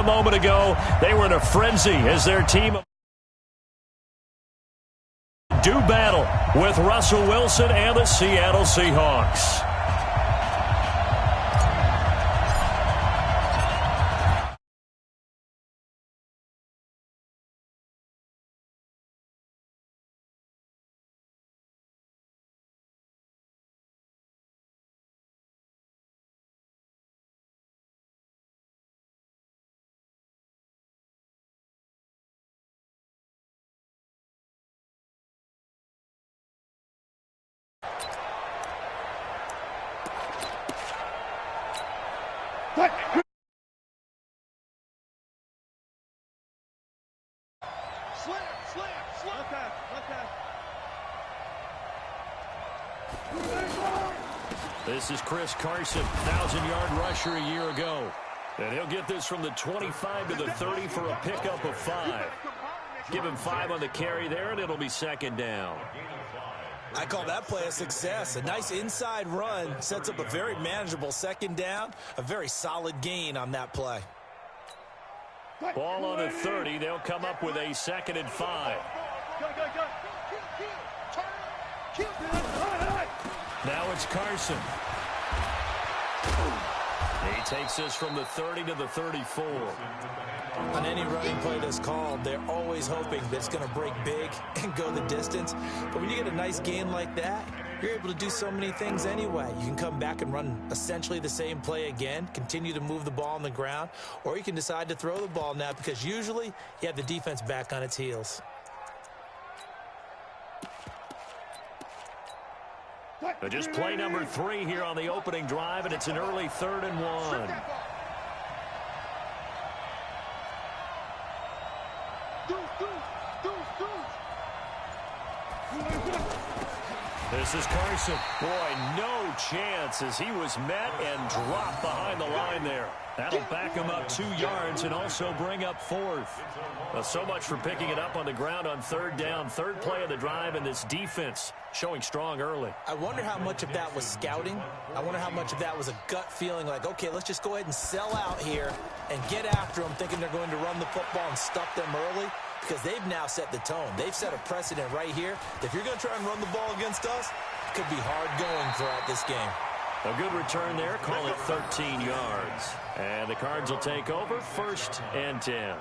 moment ago. They were in a frenzy as their team do battle with Russell Wilson and the Seattle Seahawks. This is Chris Carson, 1,000-yard rusher a year ago. And he'll get this from the 25 to the 30 for a pickup of 5. Give him 5 on the carry there, and it'll be second down. I call that play a success. A nice inside run sets up a very manageable second down. A very solid gain on that play. Ball on the 30. They'll come up with a 2nd and 5. Now it's Carson. He takes this from the 30 to the 34. On any running play that's called, they're always hoping that it's going to break big and go the distance. But when you get a nice gain like that, you're able to do so many things anyway. You can come back and run essentially the same play again, continue to move the ball on the ground, or you can decide to throw the ball now because usually you have the defense back on its heels. Just play number 3 here on the opening drive, and it's an early 3rd and 1. This is Carson. Boy, no chance as he was met and dropped behind the line there. That'll back him up 2 yards and also bring up 4th. Well, so much for picking it up on the ground on 3rd down. 3rd play of the drive, and this defense showing strong early. I wonder how much of that was scouting. I wonder how much of that was a gut feeling like, okay, let's just go ahead and sell out here and get after them, thinking they're going to run the football and stuff them early, because they've now set the tone. They've set a precedent right here. If you're going to try and run the ball against us, it could be hard going throughout this game. A good return there. Call it 13 yards. And the Cards will take over 1st and 10.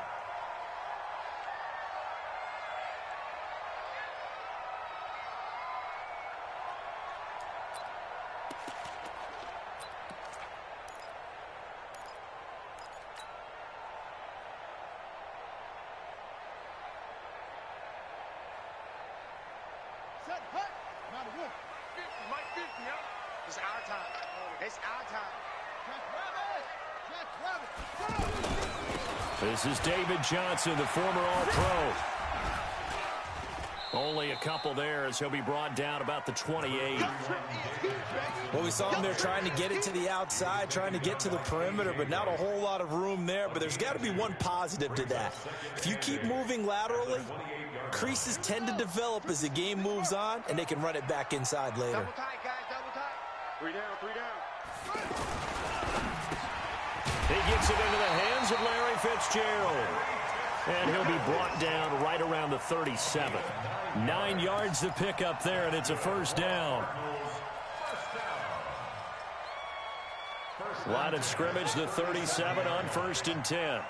This is David Johnson, the former All-Pro. Only a couple there as he'll be brought down about the 28. Well, we saw him there trying to get it to the outside, trying to get to the perimeter, but not a whole lot of room there. But there's got to be one positive to that. If you keep moving laterally, creases tend to develop as the game moves on, and they can run it back inside later. Double tight, guys, double tight. 3 down, 3 down. He gets it into the hands of Larry Fitzgerald. And he'll be brought down right around the 37. 9 yards to pick up there, and it's a 1st down. Line of scrimmage, the 37 on 1st and 10.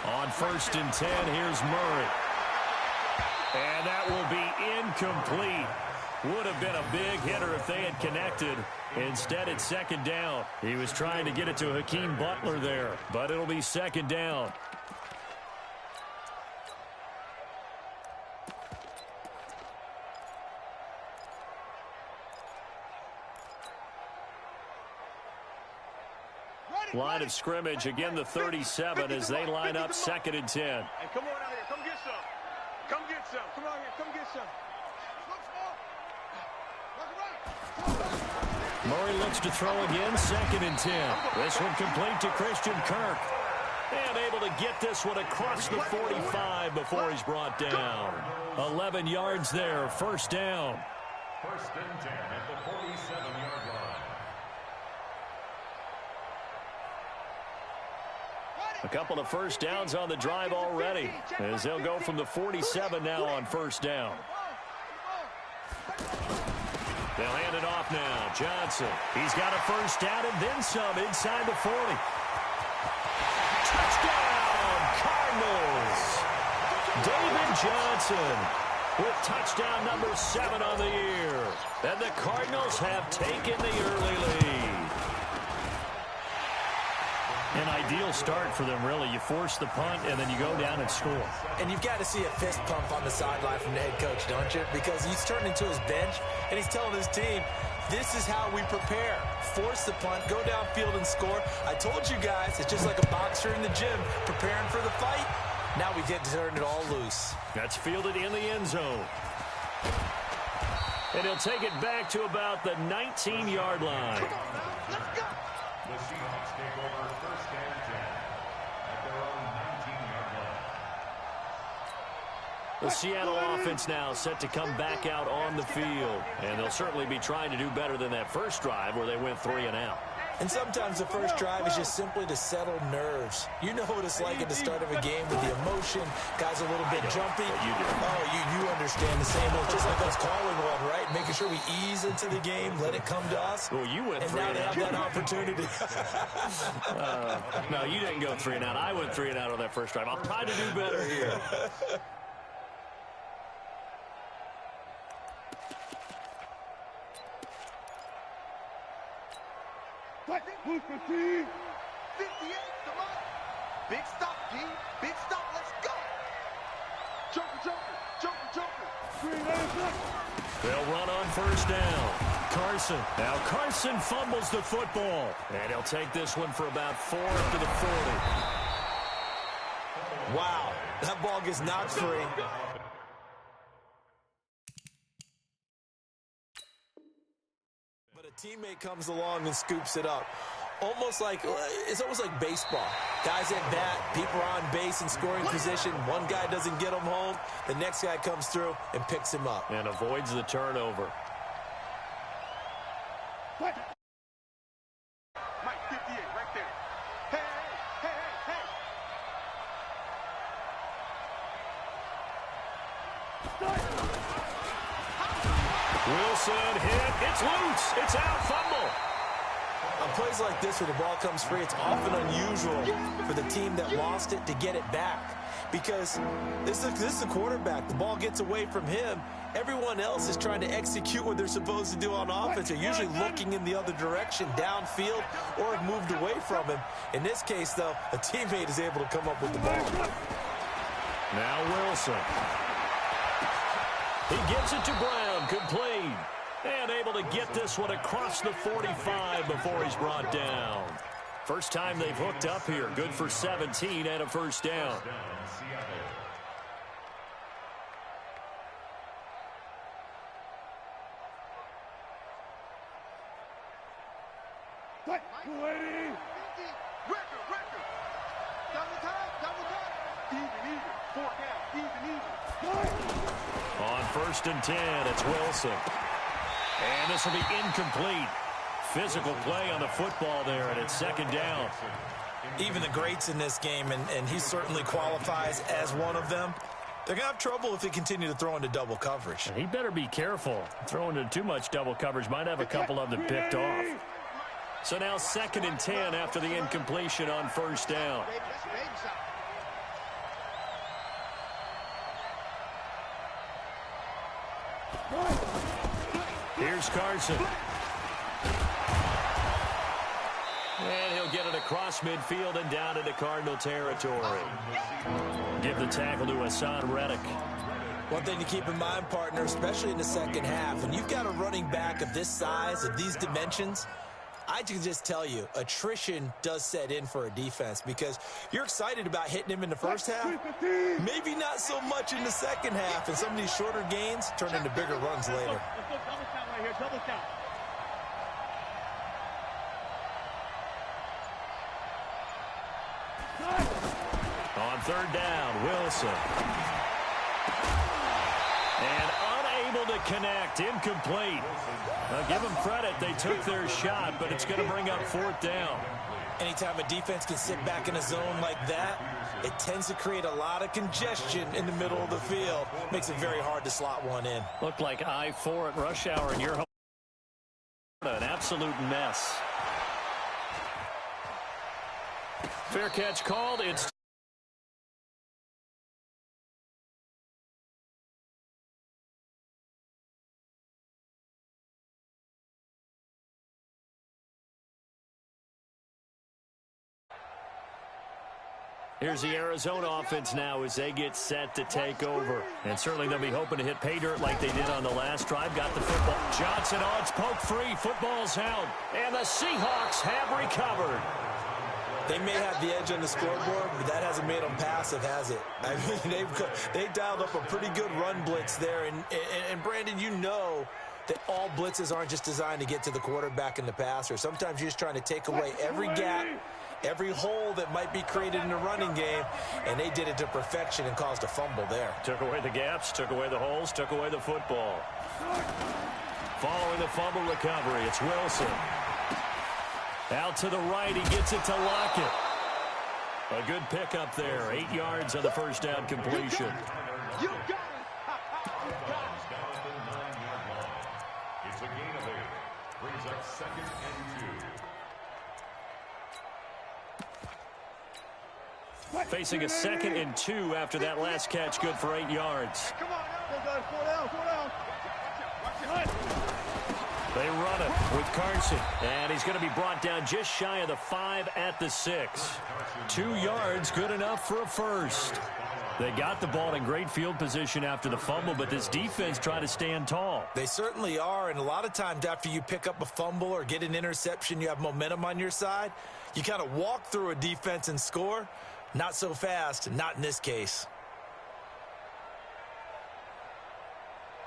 On 1st and 10, here's Murray. And that will be incomplete. Would have been a big hitter if they had connected. Instead, it's 2nd down. He was trying to get it to Hakeem Butler there, but it'll be 2nd down. Line of scrimmage, again the 37 as they line up 2nd and 10. Hey, come on out here. Come get some. Come get some. Come on here. Come get some. Murray looks to throw again, 2nd and 10. This one complete to Christian Kirk. And able to get this one across the 45 before he's brought down. 11 yards there, 1st down. 1st and 10 at the 47-yard line. A couple of first downs on the drive already, as they'll go from the 47 now on first down. They'll hand it off now. Johnson. He's got a first down and then some inside the 40. Touchdown, Cardinals. David Johnson with touchdown number 7 on the year. And the Cardinals have taken the early lead. An ideal start for them, really. You force the punt, and then you go down and score. And you've got to see a fist pump on the sideline from the head coach, don't you? Because he's turned into his bench, and he's telling his team, this is how we prepare. Force the punt, go downfield and score. I told you guys, it's just like a boxer in the gym preparing for the fight. Now we get to turn it all loose. That's fielded in the end zone. And he'll take it back to about the 19-yard line. Come on now, let's go. The Seahawks take over first and 10 at their own 19-yard line. The Seattle offense now set to come back out on the field. And they'll certainly be trying to do better than that first drive where they went 3 and out. And sometimes the first drive is just simply to settle nerves. You know what it's like at the start of a game with the emotion. Guys a little bit jumpy. You do. Oh, you understand the same. It's just like us calling one, right? Making sure we ease into the game, let it come to us. Well, you went and 3 now and they out. have that opportunity. No, you didn't go 3 and out. I went 3 and out on that first drive. I'll try to do better here. Who's for team? 58, come on. Big stop, G. Big stop, let's go. Joker. They'll run on first down. Carson. Now Carson fumbles the football. And he'll take this one for about 4 up to the 40. Wow, that ball gets knocked free. But a teammate comes along and scoops it up. It's almost like baseball. Guys at bat, people are on base in scoring position. One guy doesn't get him home. The next guy comes through and picks him up. And avoids the turnover. Mike 58, right there. Hey. Wilson hit. It's loose. It's out. Fumble. On plays like this where the ball comes free, it's often unusual for the team that lost it to get it back. Because this is the quarterback. The ball gets away from him. Everyone else is trying to execute what they're supposed to do on offense. They're usually looking in the other direction, downfield, or have moved away from him. In this case, though, a teammate is able to come up with the ball. Now Wilson. He gives it to Brown. Complete. And able to get this one across the 45 before he's brought down. First time they've hooked up here. Good for 17 and a first down. Record. Double time. Even. 4 down. Even. On first and 10, it's Wilson. And this will be incomplete. Physical play on the football there, and it's second down. Even the greats in this game, and he certainly qualifies as one of them, they're going to have trouble if they continue to throw into double coverage. And he better be careful. Throwing into too much double coverage might have a couple of them picked off. So now second and 10 after the incompletion on first down. Here's Carson. And he'll get it across midfield and down into Cardinal territory. Give the tackle to Hassan Reddick. One thing to keep in mind, partner, especially in the second half, when you've got a running back of this size, of these dimensions, I can just tell you, attrition does set in for a defense because you're excited about hitting him in the first half, maybe not so much in the second half, and some of these shorter gains turn into bigger runs later. Let's go double count right here. Double count. On third down, Wilson. And unable to connect, incomplete. Now give them credit, they took their shot, but it's going to bring up fourth down. Anytime a defense can sit back in a zone like that, it tends to create a lot of congestion in the middle of the field. Makes it very hard to slot one in. Looked like I-4 at rush hour in your home. An absolute mess. Fair catch called. It's here's the Arizona offense now as they get set to take over. And certainly they'll be hoping to hit pay dirt like they did on the last drive. Got the football. Johnson, oh, it's poked free. Football's out. And the Seahawks have recovered. They may have the edge on the scoreboard, but that hasn't made them passive, has it? I mean, they dialed up a pretty good run blitz there. And Brandon, you know that all blitzes aren't just designed to get to the quarterback and the passer. Sometimes you're just trying to take away every gap, every hole that might be created in the running game, and they did it to perfection and caused a fumble there. Took away the gaps, took away the holes, took away the football. Following the fumble recovery, it's Wilson. Out to the right, he gets it to Lockett. A good pickup there, 8 yards on the first down completion. You got it. It's a gain of 8. Brings up 2nd and 2. Facing a 2nd and 2 after that last catch, good for 8 yards. Come on, 4 down. They run it with Carson, and he's going to be brought down just shy of the 5 at the 6. 2 yards, good enough for a first. They got the ball in great field position after the fumble, but this defense tried to stand tall. They certainly are, and a lot of times after you pick up a fumble or get an interception, you have momentum on your side. You kind of walk through a defense and score. Not so fast, not in this case.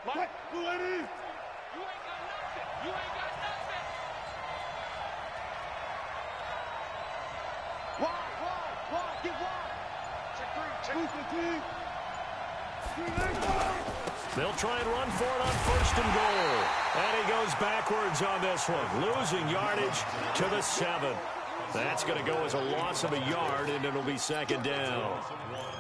Mike, lady. You ain't got nothing. Wide, get wide. Check 3. They'll try and run for it on 1st and goal. And he goes backwards on this one, losing yardage to the 7. That's going to go as a loss of a yard, and it'll be 2nd down.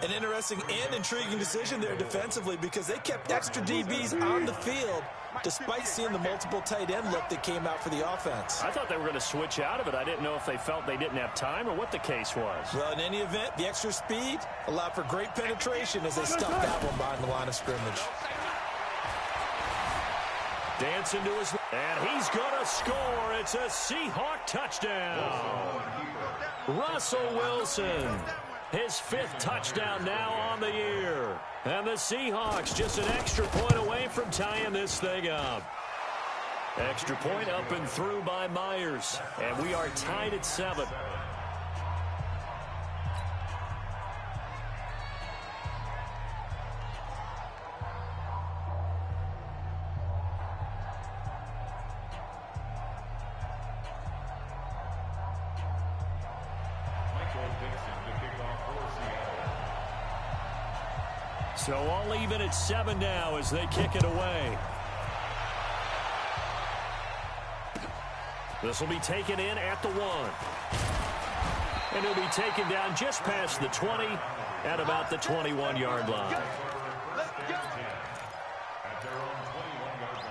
An interesting and intriguing decision there defensively because they kept extra DBs on the field despite seeing the multiple tight end look that came out for the offense. I thought they were going to switch out of it. I didn't know if they felt they didn't have time or what the case was. Well, in any event, the extra speed allowed for great penetration as they stuffed that one behind the line of scrimmage. Dancing to his... And he's going to score. It's a Seahawk touchdown. Russell Wilson. His 5th touchdown now on the year. And the Seahawks just an extra point away from tying this thing up. Extra point up and through by Myers. And we are tied at 7. So all even at 7 now as they kick it away. This will be taken in at the 1. And he'll be taken down just past the 20 at about the 21-yard line. Let's go. At their own 21-yard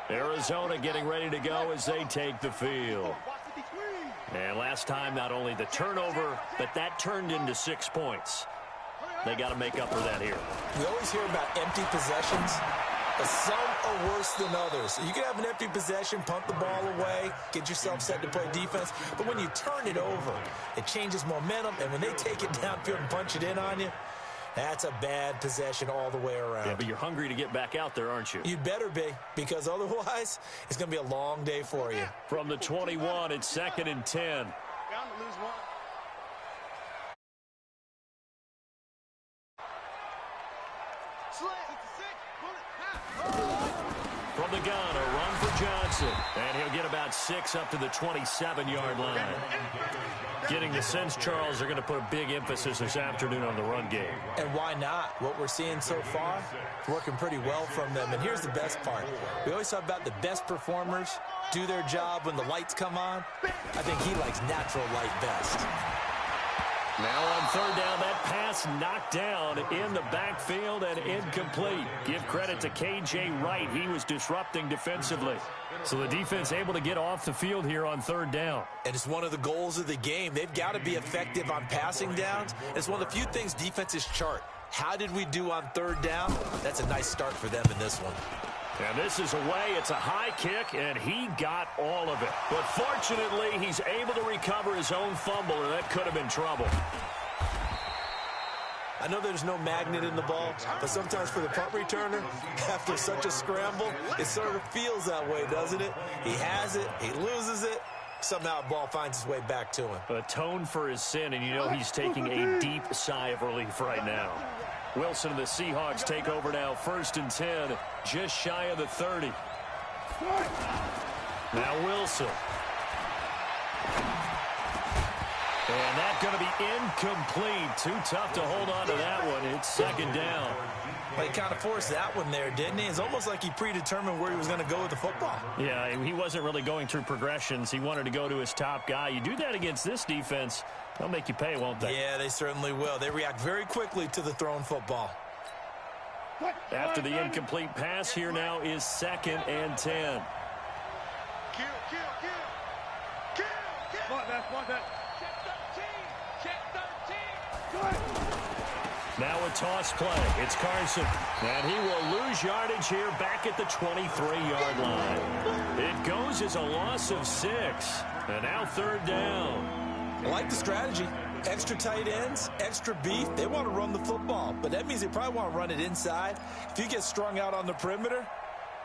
line. Arizona getting ready to go as they take the field. And last time, not only the turnover, but that turned into 6 points. They got to make up for that here. We always hear about empty possessions, but some are worse than others. You can have an empty possession, punt the ball away, get yourself set to play defense, but when you turn it over, it changes momentum, and when they take it downfield and punch it in on you, that's a bad possession all the way around. Yeah, but you're hungry to get back out there, aren't you? You better be, because otherwise, it's going to be a long day for you. From the 21, it's 2nd and 10. Bound to lose one. From the gun, a run for Johnson. And he'll get about 6 up to the 27-yard line. Getting the sense, Charles, they're going to put a big emphasis this afternoon on the run game. And why not? What we're seeing so far, working pretty well from them. And here's the best part. We always talk about the best performers do their job when the lights come on. I think he likes natural light best. Now on third down, that pass knocked down in the backfield and incomplete. Give credit to K.J. Wright. He was disrupting defensively. So the defense able to get off the field here on third down. And it's one of the goals of the game. They've got to be effective on passing downs. It's one of the few things defenses chart. How did we do on third down? That's a nice start for them in this one. And this is away. It's a high kick, and he got all of it. But fortunately, he's able to recover his own fumble, and that could have been trouble. I know there's no magnet in the ball, but sometimes for the punt returner, after such a scramble, it sort of feels that way, doesn't it? He has it, he loses it, somehow the ball finds its way back to him. Atone for his sin, and you know he's taking a deep sigh of relief right now. Wilson and the Seahawks take over now, 1st and 10, just shy of the 30. Now Wilson. And that's going to be incomplete. Too tough to hold on to that one. It's second down. Well, he kind of forced that one there, didn't he? It's almost like he predetermined where he was going to go with the football. Yeah, he wasn't really going through progressions. He wanted to go to his top guy. You do that against this defense, they'll make you pay, won't they? Yeah, they certainly will. They react very quickly to the thrown football. After the incomplete pass, here now is 2nd and 10. Kill. Watch that. Check 13. Now a toss play. It's Carson. And he will lose yardage here back at the 23-yard line. It goes as a loss of 6. And now third down. I like the strategy. Extra tight ends, extra beef. They want to run the football, but that means they probably want to run it inside. If you get strung out on the perimeter,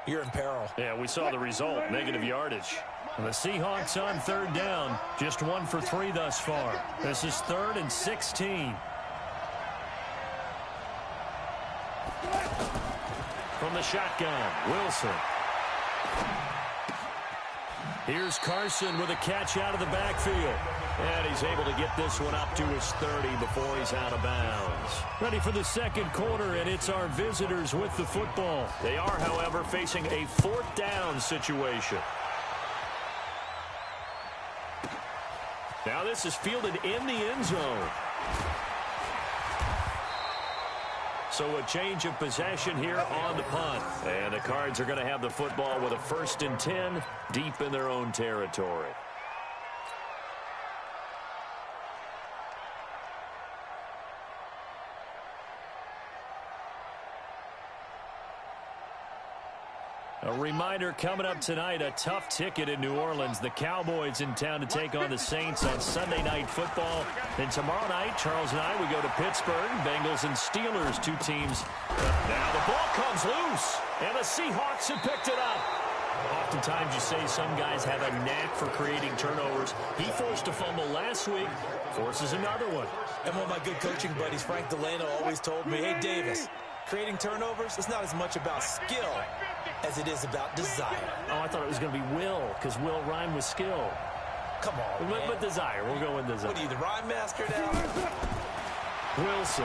you're in peril. Yeah, we saw the result, negative yardage. And the Seahawks on third down, just 1 for 3 thus far. This is 3rd and 16. From the shotgun, Wilson. Here's Carson with a catch out of the backfield. And he's able to get this one up to his 30 before he's out of bounds. Ready for the second quarter, and it's our visitors with the football. They are, however, facing a 4th down situation. Now this is fielded in the end zone. So a change of possession here on the punt. And the Cards are going to have the football with a 1st and 10 deep in their own territory. A reminder coming up tonight, a tough ticket in New Orleans. The Cowboys in town to take on the Saints on Sunday Night Football. And tomorrow night, Charles and I, we go to Pittsburgh. Bengals and Steelers, 2 teams. Now the ball comes loose, and the Seahawks have picked it up. Oftentimes you say some guys have a knack for creating turnovers. He forced a fumble last week, forces another one. And one of my good coaching buddies, Frank Delano, always told me, hey, Davis, creating turnovers, it's not as much about skill as it is about desire. Oh, I thought it was going to be will, because will rhyme with skill. Come on, man. But desire. We'll go with desire. What are you, the rhyme master now? Wilson.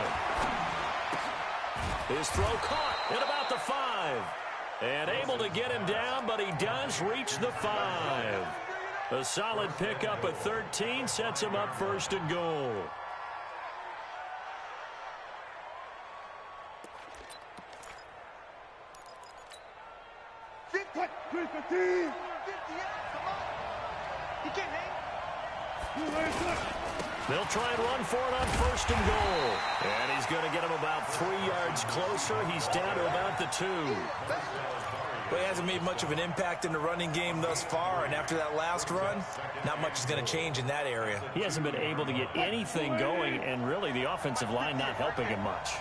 His throw caught at about the 5. And able to get him down, but he does reach the 5. A solid pickup at 13 sets him up 1st and goal. They'll try and run for it on 1st and goal. And he's going to get him about 3 yards closer. He's down to about the 2. Well, he hasn't made much of an impact in the running game thus far, and after that last run, not much is going to change in that area. He hasn't been able to get anything going, and really the offensive line not helping him much.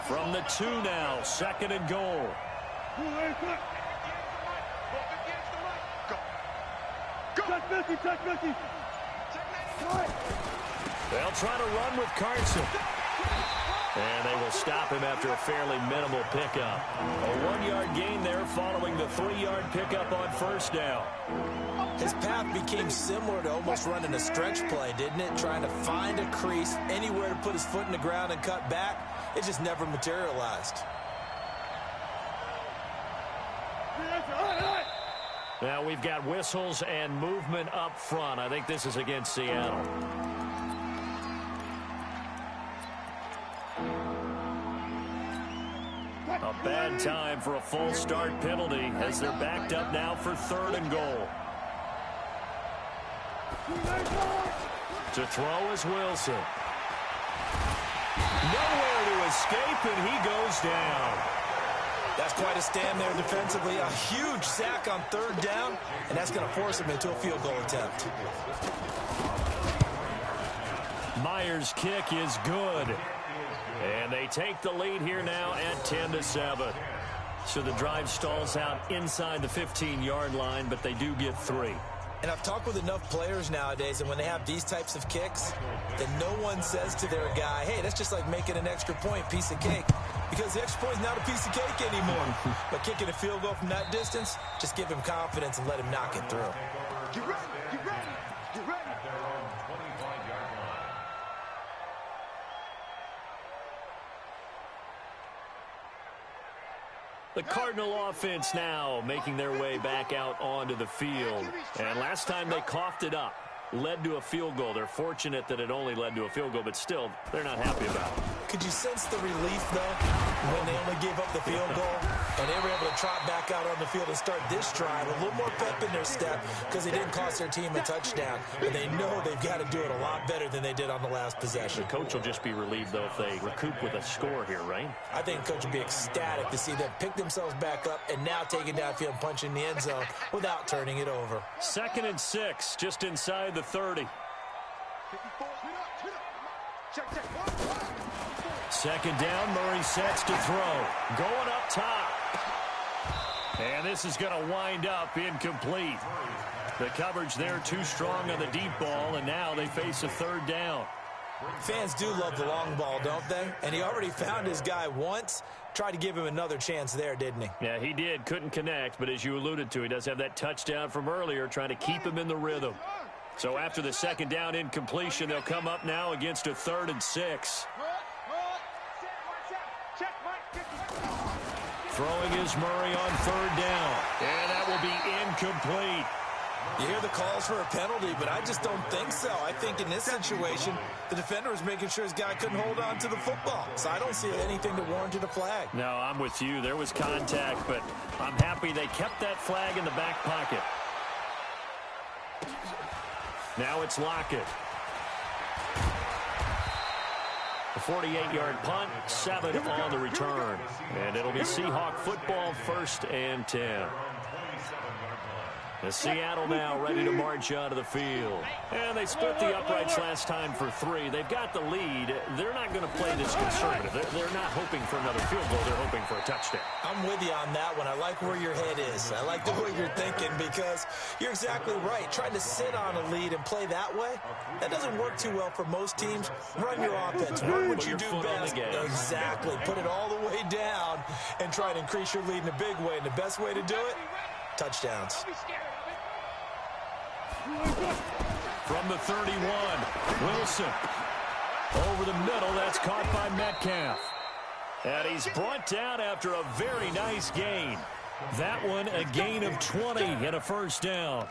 From the 2 now, 2nd and goal. They'll try to run with Carson. And they will stop him after a fairly minimal pickup. A 1-yard good gain there following the 3-yard pickup on first down. His path became similar to almost running a stretch play, didn't it? Trying to find a crease, anywhere to put his foot in the ground and cut back. It just never materialized. Now we've got whistles and movement up front. I think this is against Seattle. A bad time for a full start penalty as they're backed up now for 3rd and goal. To throw is Wilson. Nowhere to escape, and he goes down. That's quite a stand there defensively. A huge sack on 3rd down, and that's going to force him into a field goal attempt. Myers' kick is good. And they take the lead here now at 10-7. So the drive stalls out inside the 15-yard line, but they do get 3. And I've talked with enough players nowadays, and when they have these types of kicks, then no one says to their guy, hey, that's just like making an extra point, piece of cake. Because the extra point is not a piece of cake anymore. But kicking a field goal from that distance, just give him confidence and let him knock it through. Get ready, get ready, get ready. At their own 25-yard line. The Cardinal offense now making their way back out onto the field. And last time they coughed it up, led to a field goal. They're fortunate that it only led to a field goal, but still, they're not happy about it. Could you sense the relief, though, when they only gave up the field goal and they were able to trot back out on the field and start this drive a little more pep in their step because they didn't cost their team a touchdown. But they know they've got to do it a lot better than they did on the last possession. The coach will just be relieved, though, if they recoup with a score here, right? I think the coach will be ecstatic to see them pick themselves back up and now take it downfield and punch in the end zone without turning it over. 2nd and 6, just inside the 30. 54, check, check. 2nd down, Murray sets to throw. Going up top. And this is going to wind up incomplete. The coverage there too strong on the deep ball, and now they face a 3rd down. Fans do love the long ball, don't they? And he already found his guy once. Tried to give him another chance there, didn't he? Yeah, he did. Couldn't connect, but as you alluded to, he does have that touchdown from earlier, trying to keep him in the rhythm. So after the 2nd down incompletion, they'll come up now against a 3rd and 6. Throwing is Murray on 3rd down. And that will be incomplete. You hear the calls for a penalty, but I just don't think so. I think in this situation, the defender was making sure his guy couldn't hold on to the football. So I don't see anything that warranted a flag. No, I'm with you. There was contact, but I'm happy they kept that flag in the back pocket. Now it's Lockett. A 48-yard punt, 7 on the return. And it'll be Seahawk football, 1st and 10. As Seattle now ready to march out of the field. And they split the uprights last time for 3. They've got the lead. They're not going to play this conservative. They're not hoping for another field goal. They're hoping for a touchdown. I'm with you on that one. I like where your head is. I like the way you're thinking because you're exactly right. Trying to sit on a lead and play that way, that doesn't work too well for most teams. Run your offense. Run what you do best. Exactly. Put it all the way down and try to increase your lead in a big way. And the best way to do it, touchdowns. From the 31, Wilson. Over the middle, that's caught by Metcalf. And he's brought down after a very nice gain. That one, a gain of 20 and a 1st down.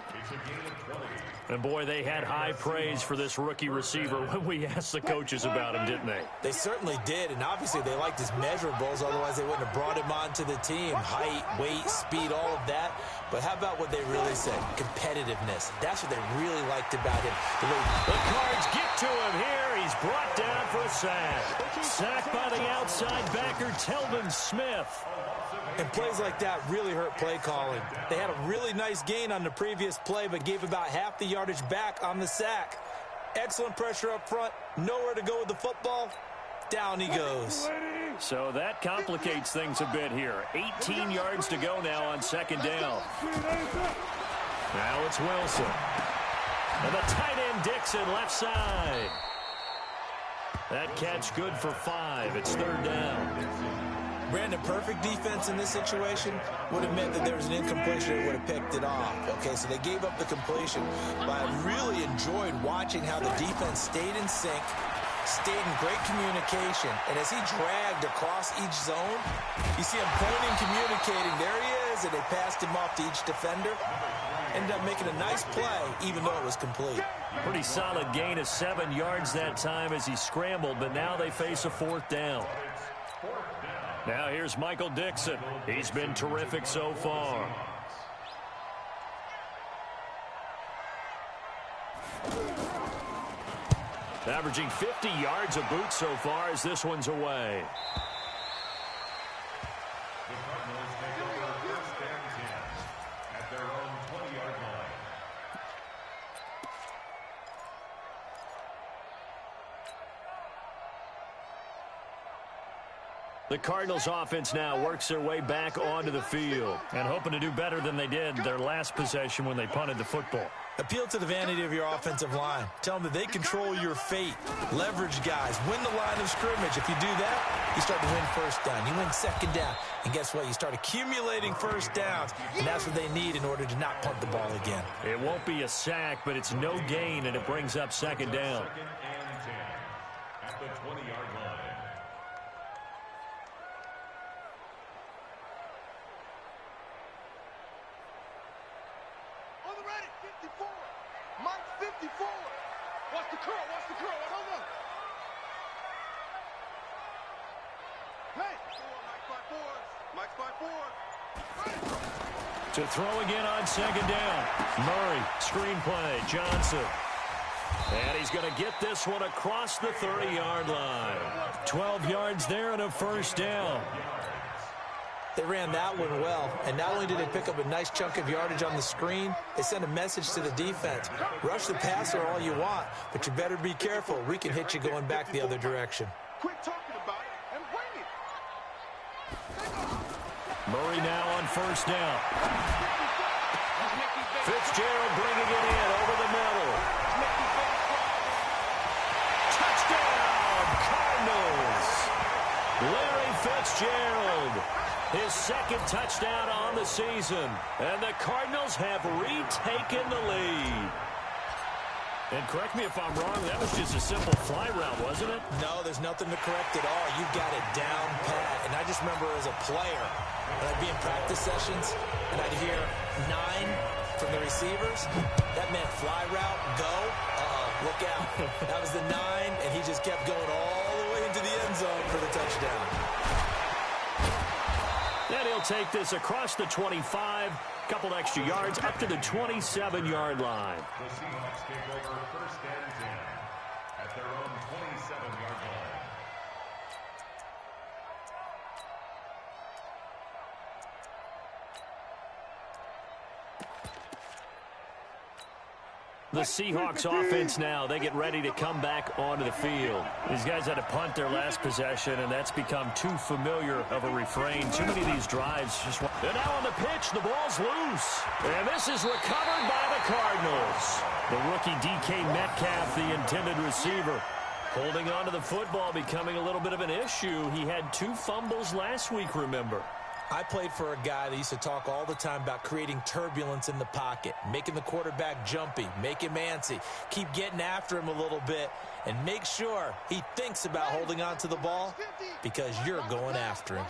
And, boy, they had high praise for this rookie receiver when we asked the coaches about him, didn't they? They certainly did, and obviously they liked his measurables. Otherwise, they wouldn't have brought him onto the team. Height, weight, speed, all of that. But how about what they really said? Competitiveness. That's what they really liked about him. The Cards get to him here. He's brought down for a sack. Sacked by the outside backer, Telvin Smith. And plays like that really hurt play calling. They had a really nice gain on the previous play, but gave about half the yardage back on the sack. Excellent pressure up front. Nowhere to go with the football. Down he goes. So that complicates things a bit here. 18 yards to go now on 2nd down. Now it's Wilson. And the tight end Dixon left side. That catch good for 5. It's 3rd down. Brandon, perfect defense in this situation would have meant that there was an incompletion that would have picked it off. Okay, so they gave up the completion. But I really enjoyed watching how the defense stayed in sync, stayed in great communication, and as he dragged across each zone, you see him pointing, communicating. There he is, and they passed him off to each defender. Ended up making a nice play, even though it was complete. Pretty solid gain of 7 yards that time as he scrambled, but now they face a 4th down. Now here's Michael Dixon. He's been terrific so far. Averaging 50 yards a boot so far as this one's away. The Cardinals take over 1st and 10 at their own 20-yard line. The Cardinals offense now works their way back onto the field and hoping to do better than they did their last possession when they punted the football. Appeal to the vanity of your offensive line. Tell them that they control your fate. Leverage guys. Win the line of scrimmage. If you do that, you start to win 1st down. You win 2nd down. And guess what? You start accumulating 1st downs. And that's what they need in order to not punt the ball again. It won't be a sack, but it's no gain, and it brings up 2nd down. 2nd and 10 at the 20-yard line. On the ready, 54. Mike's 54. Watch the curl, watch the curl. Hold on. Hey, Mike's by 4. To throw again on 2nd down. Murray, screenplay, Johnson. And he's going to get this one across the 30-yard line. 12 yards there and a 1st down. They ran that one well, and not only did they pick up a nice chunk of yardage on the screen, they sent a message to the defense. Rush the passer all you want, but you better be careful. We can hit you going back the other direction. Quit talking about it and bring it. Murray now on 1st down. Fitzgerald bringing it in over the middle. Touchdown, Cardinals. Larry Fitzgerald. His 2nd touchdown on the season. And the Cardinals have retaken the lead. And correct me if I'm wrong, that was just a simple fly route, wasn't it? No, there's nothing to correct at all. You got it down pat. And I just remember as a player, when I'd be in practice sessions, and I'd hear 9 from the receivers, that meant fly route, go, look out. That was the 9, and he just kept going all the way into the end zone for the touchdown. And he'll take this across the 25, couple extra yards up to the 27-yard line. The Seahawks take over 1st and 10 at their own 27-yard line. The Seahawks offense now, they get ready to come back onto the field. These guys had to punt their last possession, and that's become too familiar of a refrain. Too many of these drives just... And now on the pitch, the ball's loose. And this is recovered by the Cardinals. The rookie DK Metcalf, the intended receiver, holding on to the football, becoming a little bit of an issue. He had 2 fumbles last week, remember. I played for a guy that used to talk all the time about creating turbulence in the pocket, making the quarterback jumpy, make him antsy, keep getting after him a little bit, and make sure he thinks about holding on to the ball because you're going after him.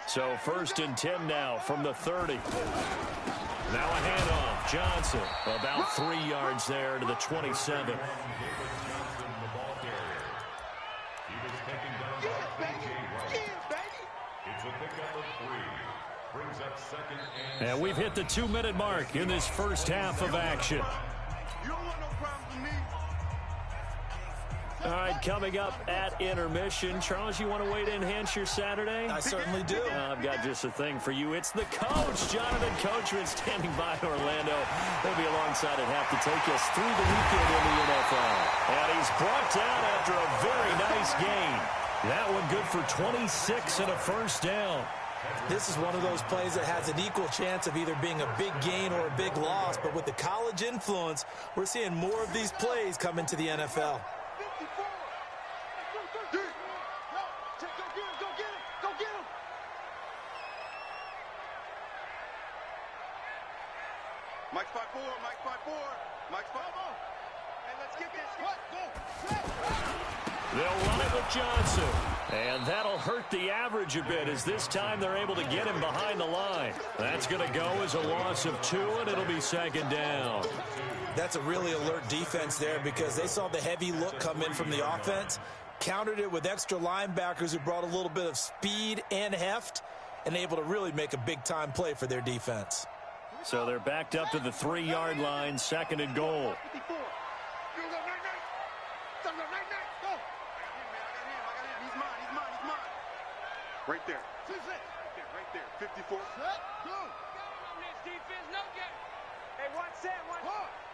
So 1st and 10 now from the 30. Now a handoff. Johnson about 3 yards there to the 27. Johnson, the ball carrier. He was taken down by P.J. Wright. It's a pickup of 3. Brings up 2nd and And we've hit the 2-minute mark in this first half of action. You don't want no problems with me. All right, coming up at intermission. Charles, you want to wait to enhance your Saturday? I certainly do. I've got just a thing for you. It's the coach, Jonathan Coachman, standing by in Orlando. He'll be alongside at half to take us through the weekend in the NFL. And he's brought down after a very nice game. That one good for 26 and a 1st down. This is one of those plays that has an equal chance of either being a big gain or a big loss, but with the college influence, we're seeing more of these plays come into the NFL. 54. Go get him. Go get him. Mike's 5-4, Mike's 5-4, Mike's 5-4. Hey, let's get this. They'll run it with Johnson. And that'll hurt the average a bit as this time they're able to get him behind the line. That's going to go as a loss of 2, and it'll be second down. That's a really alert defense there because they saw the heavy look come in from the offense, countered it with extra linebackers who brought a little bit of speed and heft, and able to really make a big-time play for their defense. So they're backed up to the 3-yard line, second and goal. Right there. Right there. 54. Go. On this defense, no get. Hey, watch Sam. Watch.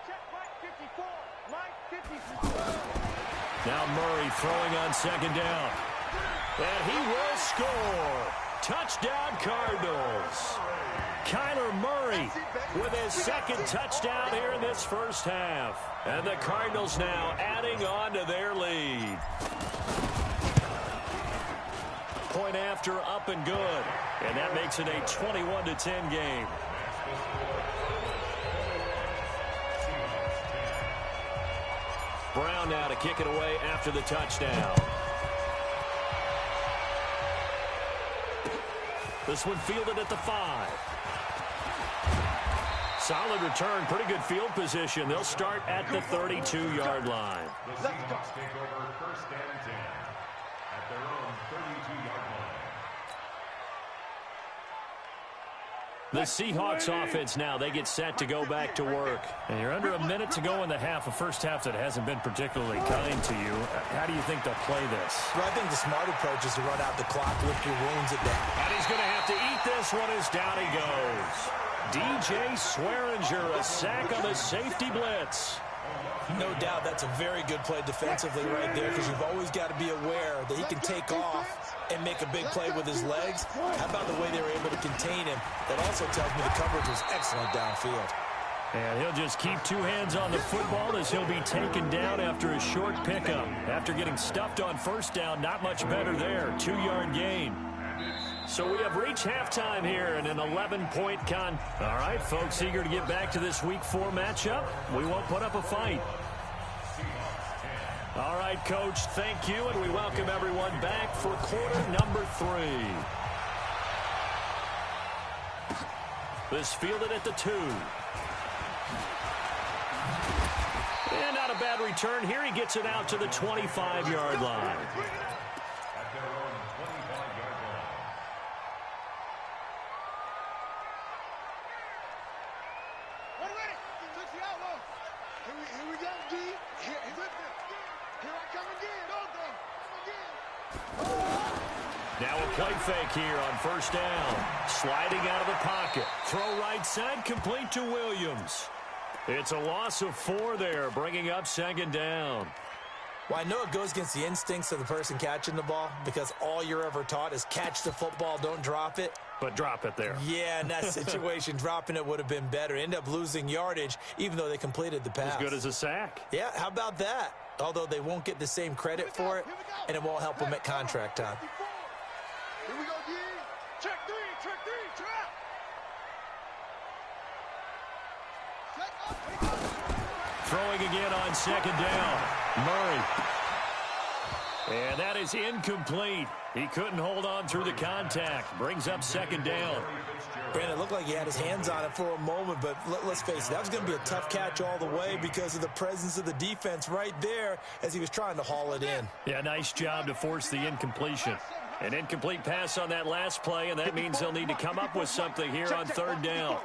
Check Mike 54. Mike 54. Now Murray throwing on second down. And he will score. Touchdown Cardinals. Kyler Murray with his second touchdown here in this first half. And the Cardinals now adding on to their lead. Point after, up and good. And that makes it a 21-10 game. Brown now to kick it away after the touchdown. This one fielded at the 5. Solid return, pretty good field position. They'll start at the 32-yard line. The Seahawks take over first and 10 at their own 32-yard line. The Seahawks offense now, they get set to go back to work. And you're under a minute to go in the half, a first half that hasn't been particularly kind to you. How do you think they'll play this? Well, I think the smart approach is to run out the clock, lick your wounds at that. And he's going to have to eat this one as down he goes. DJ Swearinger, a sack on the safety blitz. No doubt that's a very good play defensively right there because you've always got to be aware that he can take off and make a big play with his legs. How about the way they were able to contain him? That also tells me the coverage was excellent downfield. And he'll just keep 2 hands on the football as he'll be taken down after a short pickup. After getting stuffed on first down, not much better there. 2-yard gain. So we have reached halftime here in an 11-point con. All right, folks, eager to get back to this Week 4 matchup. We won't put up a fight. All right, Coach, thank you, and we welcome everyone back for quarter number 3. This fielded at the 2. And not a bad return here. He gets it out to the 25-yard line. At their own 25-yard line. Here we go, D. Here I come again. Now a play fake here on first down. Sliding out of the pocket. Throw right side, complete to Williams. It's a loss of 4 there, bringing up second down. Well, I know it goes against the instincts of the person catching the ball because all you're ever taught is catch the football, don't drop it. But drop it there. Yeah, in that situation, dropping it would have been better. End up losing yardage, even though they completed the pass. As good as a sack. Yeah, how about that? Although they won't get the same credit for it, and it won't help them at contract time. Here we go, D. Check 3, trap. Throwing again on second down. Murray. And that is incomplete. He couldn't hold on through the contact. Brings up second down. Brandon, it looked like he had his hands on it for a moment, but let's face it, that was going to be a tough catch all the way because of the presence of the defense right there as he was trying to haul it in. Yeah, nice job to force the incompletion. An incomplete pass on that last play, and that means they'll need to come up with something here on third down.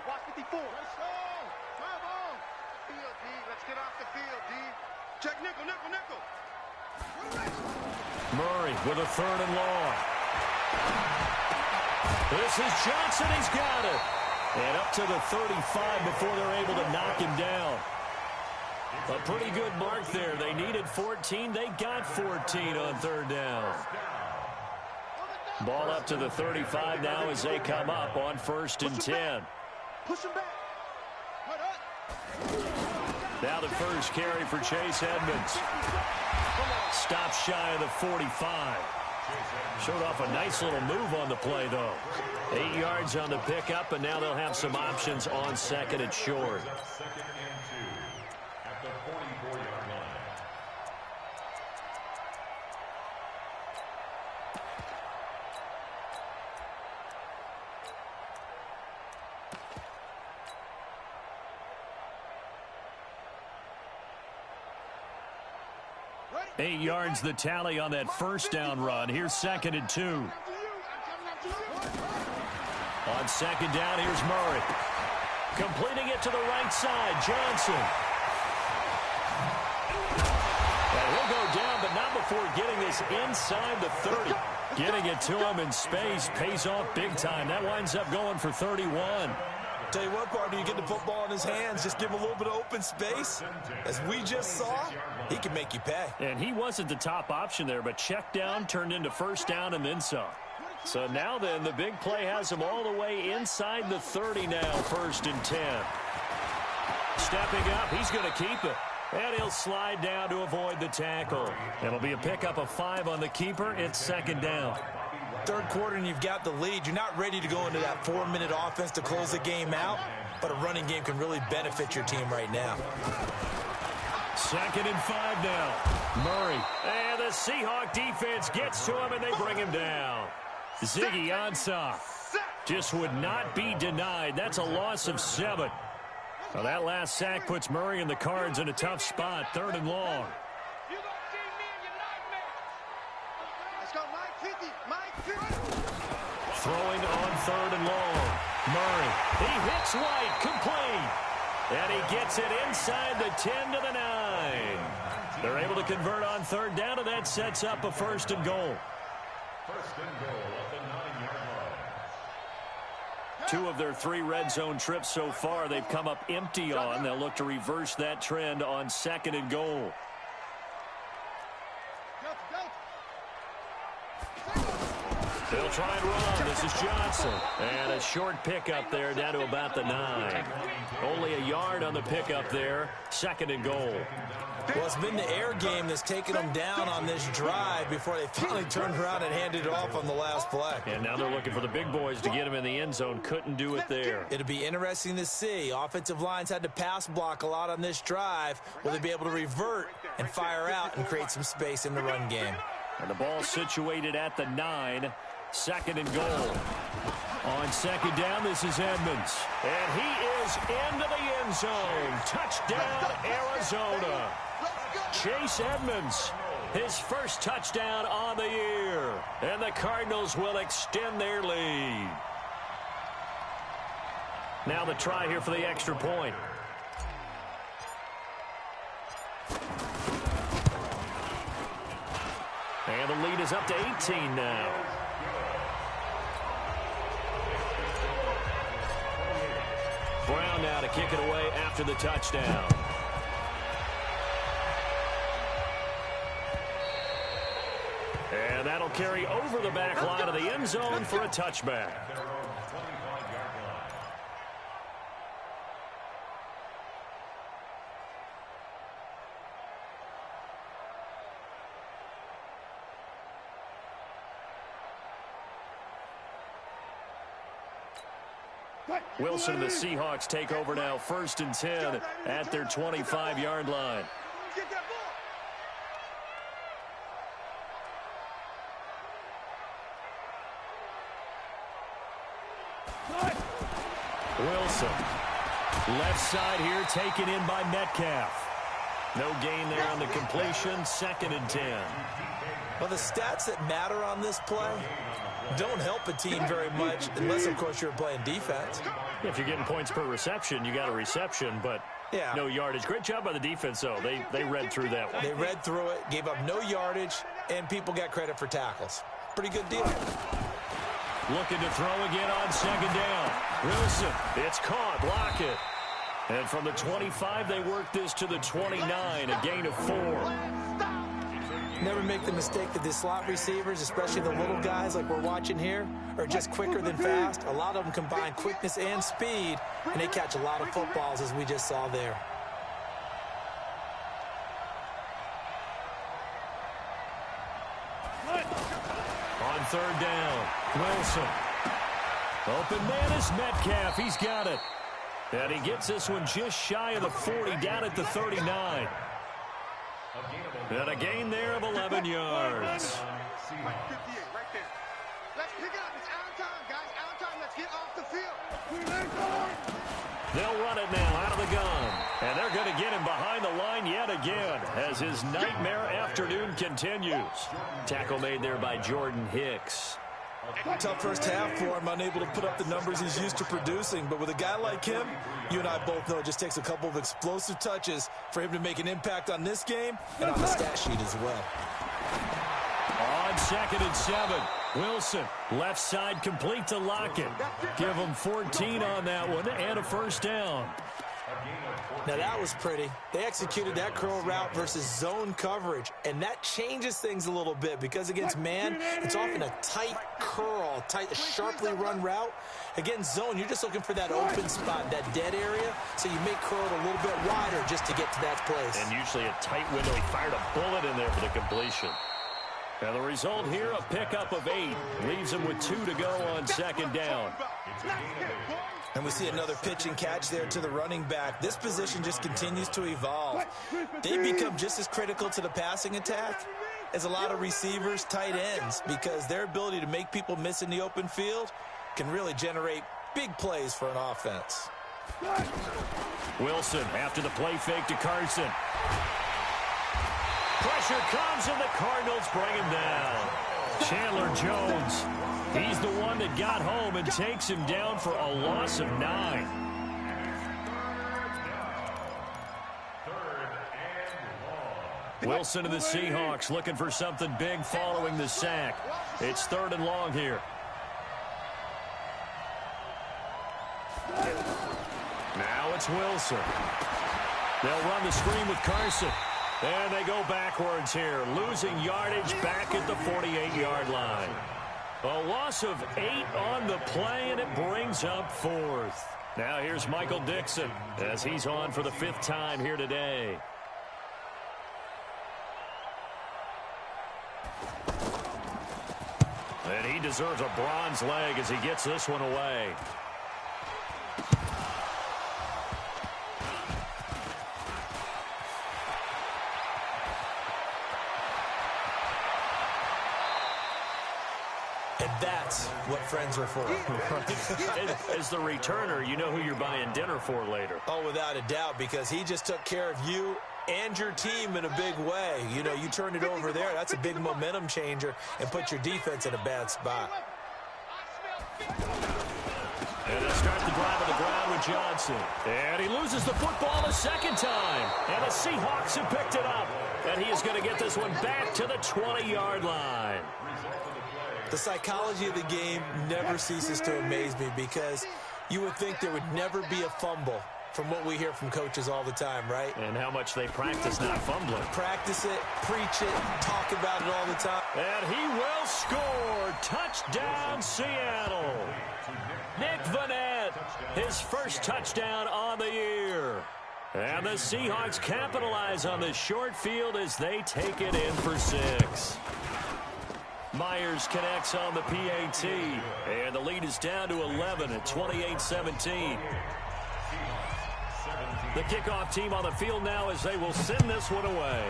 Check nickel. Murray with a third and long. This is Johnson. He's got it. And up to the 35 before they're able to knock him down. A pretty good mark there. They needed 14. They got 14 on third down. Ball up to the 35 now as they come up on first and 10. Push him back. Now the first carry for Chase Edmonds. Stop shy of the 45. Showed off a nice little move on the play, though. 8 yards on the pickup, and now they'll have some options on second and short. Second and 2 at the 44-yard line. Ready? 8 yards the tally on that first down run. Here's second and 2. On second down, here's Murray. Completing it to the right side, Johnson. And he'll go down, but not before getting this inside the 30. Getting it to him in space pays off big time. That winds up going for 31. Tell you what, partner, you get the football in his hands, just give him a little bit of open space. As we just saw, he can make you pay. And he wasn't the top option there, but check down turned into first down and then some. So now then, the big play has him all the way inside the 30 now, first and 10. Stepping up, he's going to keep it. And he'll slide down to avoid the tackle. It'll be a pickup of 5 on the keeper. It's second down. Third quarter and you've got the lead. You're not ready to go into that 4-minute offense to close the game out, but a running game can really benefit your team right now. Second and 5 now. Murray. And the Seahawk defense gets to him, and they bring him down. Ziggy Ansah just would not be denied. That's a loss of 7. Well, that last sack puts Murray and the Cards in a tough spot. Third and long. Throwing on third and long. Murray. He hits White. Complete. And he gets it inside the 10 to the 9. They're able to convert on third down, and that sets up a first and goal. First and goal at the 9-yard line. 2 of their 3 red zone trips so far, they've come up empty on. They'll look to reverse that trend on second and goal. They'll try and run. This is Johnson. And a short pickup there down to about the 9. Only a yard on the pickup there. Second and goal. Well, it's been the air game that's taken them down on this drive before they finally turned around and handed it off on the last play. And now they're looking for the big boys to get him in the end zone. Couldn't do it there. It'll be interesting to see. Offensive lines had to pass block a lot on this drive. Will they be able to revert and fire out and create some space in the run game? And the ball situated at the 9. Second and goal. On second down, this is Edmonds. And he is into the end zone. Touchdown, Arizona. Chase Edmonds, his first touchdown on the year. And the Cardinals will extend their lead. Now the try here for the extra point. And the lead is up to 18 now. Brown now to kick it away after the touchdown. And that'll carry over the back line of the end zone for a touchback. Wilson and the Seahawks take over now, first and 10 at their 25-yard line. Wilson, left side here, taken in by Metcalf. No gain there on the completion, second and 10. Well, the stats that matter on this play don't help a team very much unless, of course, you're playing defense. If you're getting points per reception, you got a reception, but no yardage. Great job by the defense, though. They read through that one. They read through it, gave up no yardage, and people got credit for tackles. Pretty good deal. Looking to throw again on second down. Wilson, it's caught, block it. And from the 25, they work this to the 29, a gain of 4. Never make the mistake that the slot receivers, especially the little guys like we're watching here, are just quicker than fast. A lot of them combine quickness and speed, and they catch a lot of footballs, as we just saw there. third down. Wilson. Open man is Metcalf. He's got it. And he gets this one just shy of the 40, down at the 39. And a gain there of 11 yards. Right there. Let's pick it up. It's out of time, guys. Out of time. Let's get off the field. They'll run it now out of the gun. And they're going to get him behind the line yet again as his nightmare afternoon continues. Tackle made there by Jordan Hicks. Tough first half for him, unable to put up the numbers he's used to producing. But with a guy like him, you and I both know it just takes a couple of explosive touches for him to make an impact on this game and on the stat sheet as well. On 2nd and 7, Wilson, left side complete to Lockett. Give him 14 on that one and a first down. Now that was pretty. They executed that curl route versus zone coverage, and that changes things a little bit because against man, it's often a tight curl, a sharply run route. Against zone, you're just looking for that open spot, that dead area, so you make curl a little bit wider just to get to that place. And usually a tight window. He fired a bullet in there for the completion. And the result here, a pickup of 8. Leaves him with 2 to go on 2nd down. And we see another pitch and catch there to the running back. This position just continues to evolve. They become just as critical to the passing attack as a lot of receivers, tight ends, because their ability to make people miss in the open field can really generate big plays for an offense. Wilson after the play fake to Carson. Pressure comes and the Cardinals bring him down. Chandler Jones. He's the one that got home and takes him down for a loss of 9. Wilson to the Seahawks looking for something big following the sack. It's 3rd and long here. Now it's Wilson. They'll run the screen with Carson. And they go backwards here, losing yardage back at the 48-yard line. A loss of 8 on the play, and it brings up 4th. Now here's Michael Dixon as he's on for the 5th time here today. And he deserves a bronze leg as he gets this one away. That's what friends are for. As the returner, you know who you're buying dinner for later. Oh, without a doubt, because he just took care of you and your team in a big way. You know, you turned it over there. That's a big momentum changer and put your defense in a bad spot. And they'll start the drive on the ground with Johnson. And he loses the football a 2nd time. And the Seahawks have picked it up. And he is going to get this one back to the 20-yard line. The psychology of the game never ceases to amaze me because you would think there would never be a fumble from what we hear from coaches all the time, right? And how much they practice not fumbling. Practice it, preach it, talk about it all the time. And he will score. Touchdown, Seattle. Nick Vannett, his first touchdown on the year. And the Seahawks capitalize on the short field as they take it in for 6. Myers connects on the PAT, and the lead is down to 11 at 28-17. The kickoff team on the field now as they will send this one away.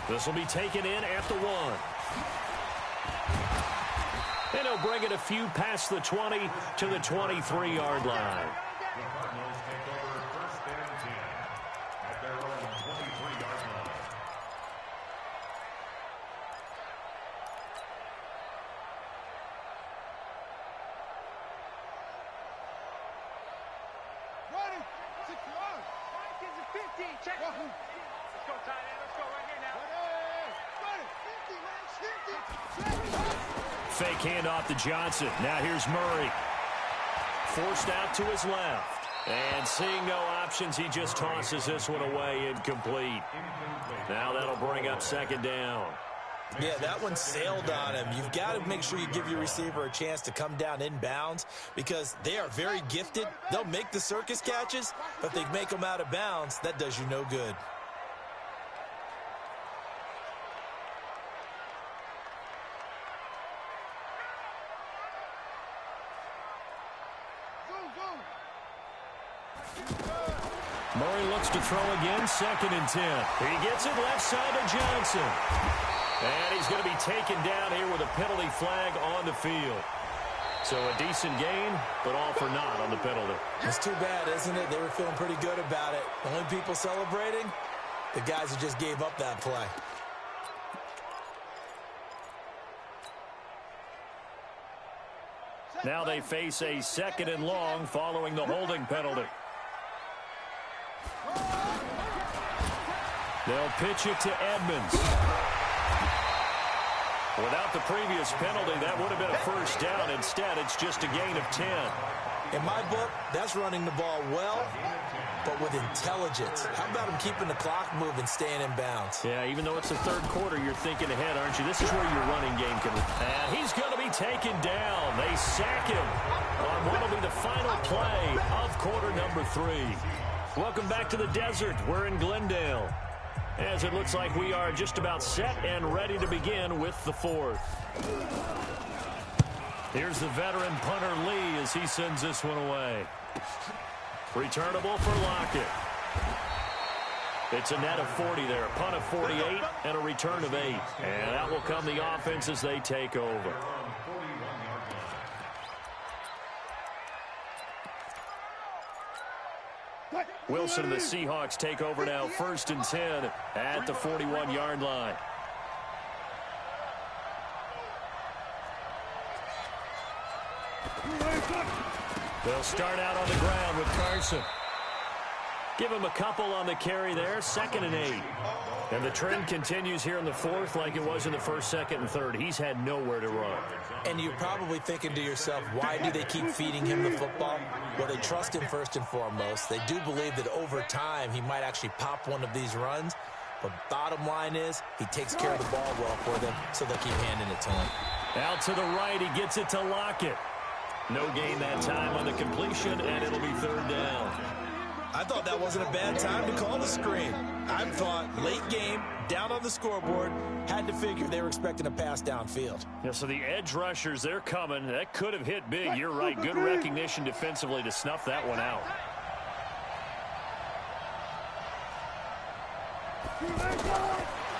This will be taken in at the 1. And he'll bring it a few past the 20 to the 23-yard line. Fake handoff to Johnson. Now here's Murray. Forced out to his left. And seeing no options, he just tosses this one away incomplete. Now that'll bring up 2nd down. Yeah, that one sailed on him. You've got to make sure you give your receiver a chance to come down inbounds because they are very gifted. They'll make the circus catches, but if they make them out of bounds, that does you no good. Murray looks to throw again, 2nd and 10. He gets it left side to Johnson. And he's going to be taken down here with a penalty flag on the field. So a decent gain, but all for naught on the penalty. It's too bad, isn't it? They were feeling pretty good about it. The only people celebrating, the guys who just gave up that play. Now they face a 2nd and long following the holding penalty. They'll pitch it to Edmonds. Without the previous penalty, that would have been a first down. Instead, it's just a gain of 10. In my book, that's running the ball well, but with intelligence. How about him keeping the clock moving, staying in bounds? Yeah, even though it's the 3rd quarter, you're thinking ahead, aren't you? This is where your running game can... And he's going to be taken down. They sack him on what will be the final play of quarter number 3. Welcome back to the desert. We're in Glendale, as it looks like we are just about set and ready to begin with the 4th. Here's the veteran punter Lee as he sends this one away. Returnable for Lockett. It's a net of 40 there, a punt of 48 and a return of 8. And out will come the offense as they take over. Wilson and the Seahawks take over now, 1st and 10 at the 41-yard line. They'll start out on the ground with Carson. Give him a couple on the carry there, 2nd and 8. And the trend continues here in the 4th like it was in the 1st, 2nd, and 3rd. He's had nowhere to run. And you're probably thinking to yourself, why do they keep feeding him the football? Well, they trust him first and foremost. They do believe that over time he might actually pop one of these runs. But bottom line is he takes care of the ball well for them, so they'll keep handing it to him. Out to the right, he gets it to Lockett. No gain that time on the completion, and it'll be 3rd down. I thought that wasn't a bad time to call the screen. I thought late game, down on the scoreboard, had to figure they were expecting a pass downfield. Yeah, so the edge rushers, they're coming. That could have hit big. You're right. Good recognition defensively to snuff that one out.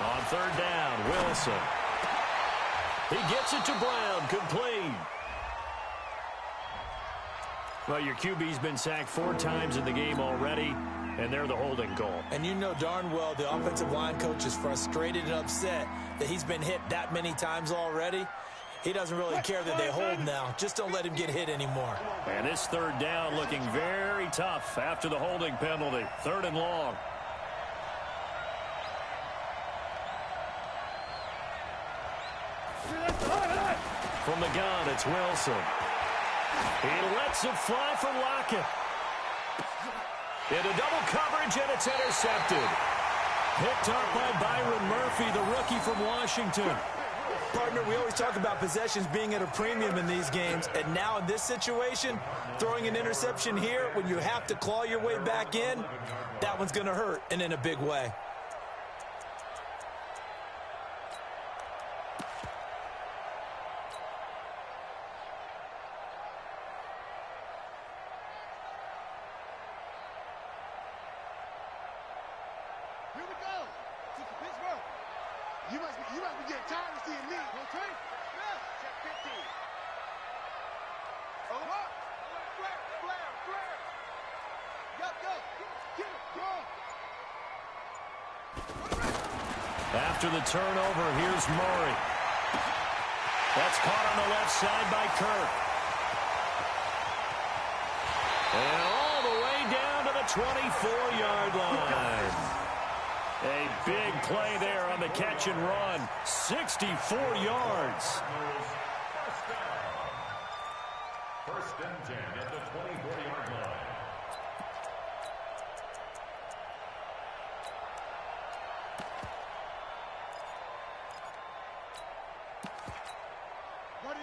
On 3rd down, Wilson. He gets it to Brown, complete. Well, your QB's been sacked 4 times in the game already, and they're the holding call. And you know darn well the offensive line coach is frustrated and upset that he's been hit that many times already. He doesn't really care that they hold now. Just don't let him get hit anymore. And this 3rd down looking very tough after the holding penalty. 3rd and long. From the gun, it's Wilson. He lets it fly for Lockett. Into double coverage, and it's intercepted. Picked up by Byron Murphy, the rookie from Washington. Partner, we always talk about possessions being at a premium in these games, and now in this situation, throwing an interception here when you have to claw your way back in, that one's going to hurt, and in a big way. You must be getting tired of seeing me. Check 15. Over. Flare. Go. Get him. After the turnover, here's Murray. That's caught on the left side by Kirk. And all the way down to the 24-yard line. A big play there on the catch and run. 64 yards. First and 10 at the 24-yard line.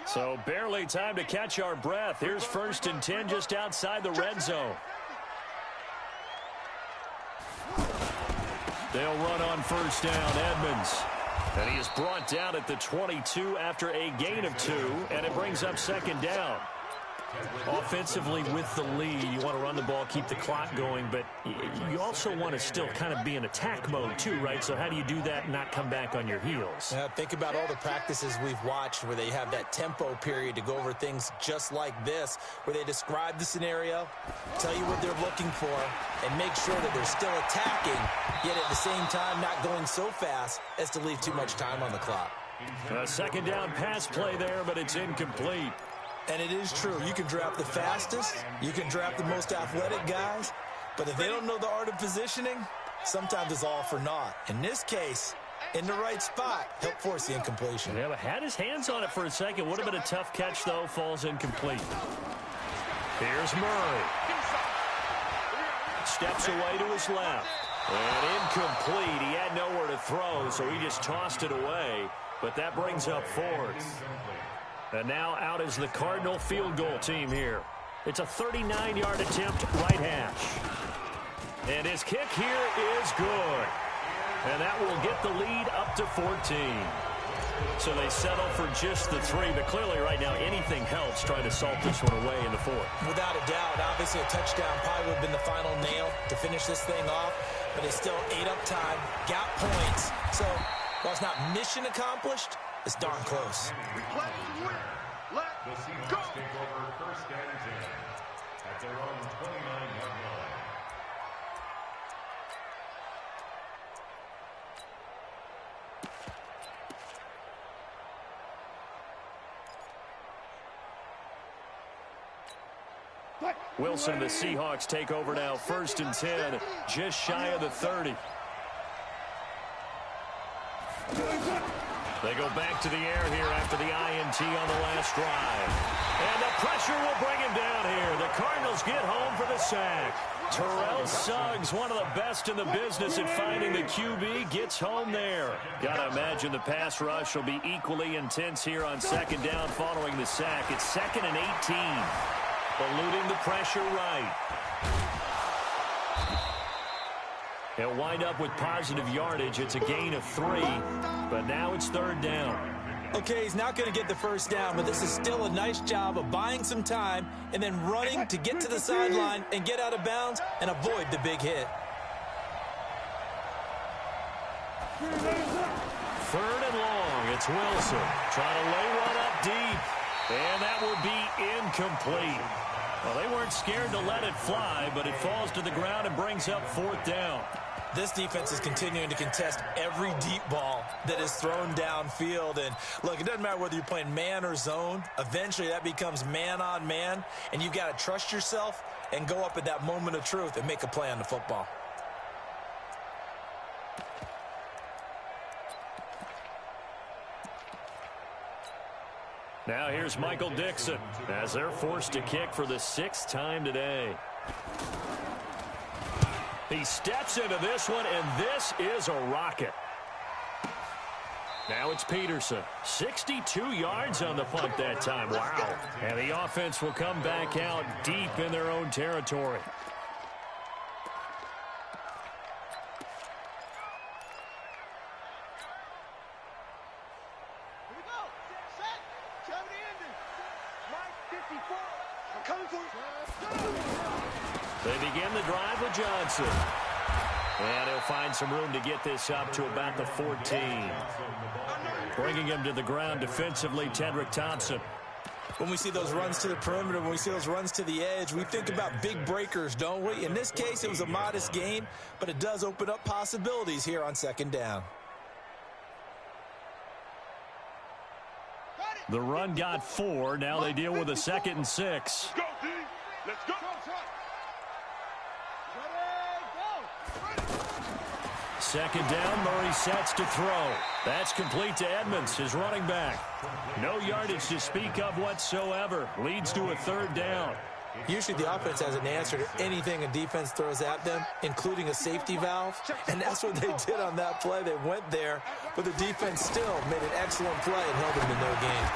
So barely time to catch our breath. Here's 1st and 10 just outside the red zone. They'll run on 1st down, Edmonds. And he is brought down at the 22 after a gain of 2, and it brings up 2nd down. Offensively with the lead, you want to run the ball, keep the clock going, but you also want to still kind of be in attack mode too, right? So how do you do that and not come back on your heels? Think about all the practices we've watched where they have that tempo period to go over things just like this, where they describe the scenario, tell you what they're looking for, and make sure that they're still attacking, yet at the same time not going so fast as to leave too much time on the clock. A second down pass play there, but it's incomplete. And it is true. You can draft the fastest. You can draft the most athletic guys. But if they don't know the art of positioning, sometimes it's all for naught. In this case, in the right spot, help force the incompletion. Yeah, but had his hands on it for a second. Would have been a tough catch, though. Falls incomplete. Here's Murray. Steps away to his left. And incomplete. He had nowhere to throw, so he just tossed it away. But that brings up fourth. And now out is the Cardinal field goal team here. It's a 39-yard attempt, right hash. And his kick here is good. And that will get the lead up to 14. So they settle for just the 3, but clearly right now anything helps trying to salt this one away in the 4th. Without a doubt, obviously a touchdown probably would have been the final nail to finish this thing off, but it's still 8 up time, got points. So while it's not mission accomplished, it's darn close. The Seahawks take over first and 10 at their own 29-yard line. Wilson, the Seahawks take over now, first and 10, just shy of the 30. They go back to the air here after the INT on the last drive. And the pressure will bring him down here. The Cardinals get home for the sack. Terrell Suggs, one of the best in the business at finding the QB, gets home there. Gotta imagine the pass rush will be equally intense here on second down following the sack. It's 2nd and 18. Eluding the pressure right. He'll wind up with positive yardage. It's a gain of 3, but now it's 3rd down. Okay, he's not going to get the first down, but this is still a nice job of buying some time and then running to get to the sideline and get out of bounds and avoid the big hit. 3rd and long. It's Wilson trying to lay one up deep, and that will be incomplete. Well, they weren't scared to let it fly, but it falls to the ground and brings up 4th down. This defense is continuing to contest every deep ball that is thrown downfield. And, look, it doesn't matter whether you're playing man or zone. Eventually, that becomes man on man, and you've got to trust yourself and go up at that moment of truth and make a play on the football. Now here's Michael Dixon as they're forced to kick for the 6th time today. He steps into this one, and this is a rocket. Now it's Peterson. 62 yards on the punt that time. Wow. And the offense will come back out deep in their own territory. They begin the drive with Johnson. And he'll find some room to get this up to about the 14. Bringing him to the ground defensively, Tedrick Thompson. When we see those runs to the perimeter, when we see those runs to the edge, we think about big breakers, don't we? In this case, it was a modest gain, but it does open up possibilities here on 2nd down. The run got 4. Now they deal with a 2nd and 6. Go, D. Let's go. 2nd down, Murray sets to throw. That's complete to Edmonds, his running back. No yardage to speak of whatsoever. Leads to a 3rd down. Usually the offense has an answer to anything a defense throws at them, including a safety valve. And that's what they did on that play. They went there, but the defense still made an excellent play and held them to no gain.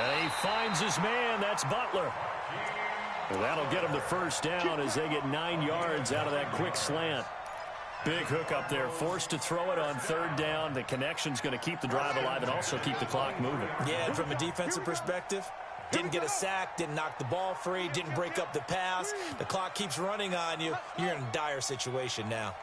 And he finds his man. That's Butler. And that'll get him the 1st down as they get 9 yards out of that quick slant. Big hook up there, forced to throw it on 3rd down. The connection's going to keep the drive alive and also keep the clock moving. Yeah, and from a defensive perspective, Didn't get a sack, didn't knock the ball free, didn't break up the pass. The clock keeps running on you. You're in a dire situation now.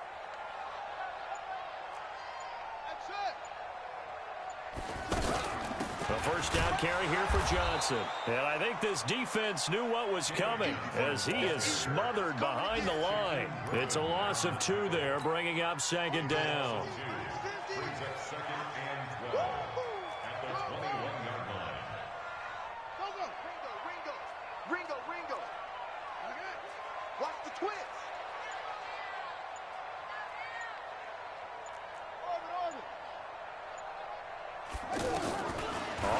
A first down carry here for Johnson. And I think this defense knew what was coming as he is smothered behind the line. It's a loss of 2 there, bringing up second down. Brings up second and 12 at the 21-yard line. Ringo. Watch the twist.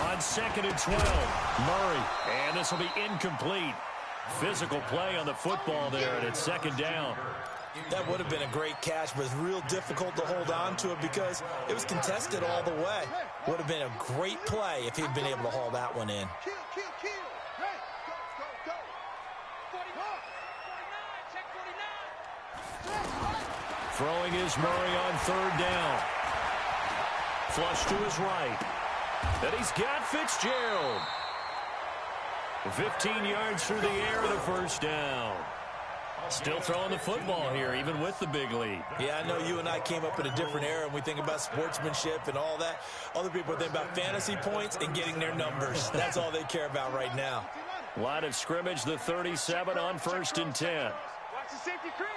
On second and 12, Murray. And this will be incomplete. Physical play on the football there, and it's second down. That would have been a great catch, but it's real difficult to hold on to it because it was contested all the way. Would have been a great play if he'd been able to haul that one in. Kill. Hey, go. 49, check 49. Throwing is Murray on third down. Flush to his right. And he's got Fitzgerald. 15 yards through the air and a first down. Still throwing the football here, even with the big lead. Yeah, I know you and I came up in a different era and we think about sportsmanship and all that. Other people think about fantasy points and getting their numbers. That's all they care about right now. Line of scrimmage, the 37 on first and 10. Watch the safety creep.